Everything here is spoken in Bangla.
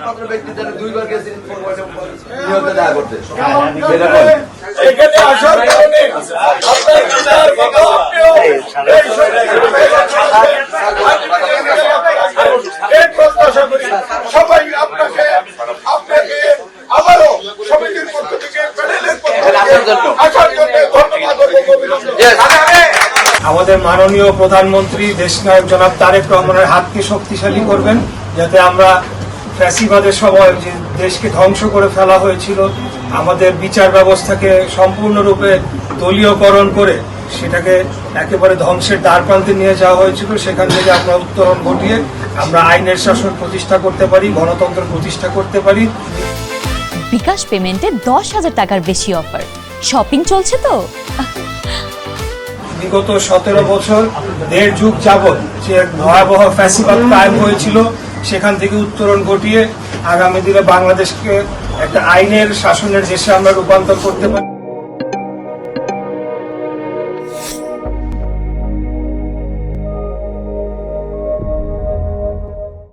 একমাত্র ব্যক্তি যারা দুইবার গেছেন নিহত দেখা করতে এখানে আসার কারণে আপনার বিচার কথা আপনিও এই প্রত্যাশা করি সবাই আপনাকে আবারও সমিতির পক্ষ থেকে প্যানেলের পক্ষ থেকে আসার জন্য ধন্যবাদ ও অভিনন্দন। আমাদের মাননীয় প্রধানমন্ত্রী দেশনায়ক জনাব তারেক রহমানের হাতকে শক্তিশালী করবেন, যাতে আমরা ফ্যাসিবাদের সময় যে দেশকে ধ্বংস করে ফেলা হয়েছিল, আমাদের বিচার ব্যবস্থাকে সম্পূর্ণরূপে দলীয়করণ করে সেটাকে একেবারে ধ্বংসের দ্বারপ্রান্তে নিয়ে যাওয়া হয়েছিল, সেখান থেকে আমরা উত্তরণ ঘটিয়ে আমরা আইনের শাসন প্রতিষ্ঠা করতে পারি, গণতন্ত্র প্রতিষ্ঠা করতে পারি। বিকাশ পেমেন্টে 10,000 টাকার বেশি অফার, শপিং চলছে তো। বিগত 17 বছর দেড় যুগ যাবৎ যে ভয়াবহ ফ্যাসিবাদ কায়েম হয়েছিল, সেখান থেকে উত্তরণ ঘটিয়ে আগামী দিনে বাংলাদেশকে একটা আইনের শাসনের দেশে আমরা রূপান্তর করতে পারি।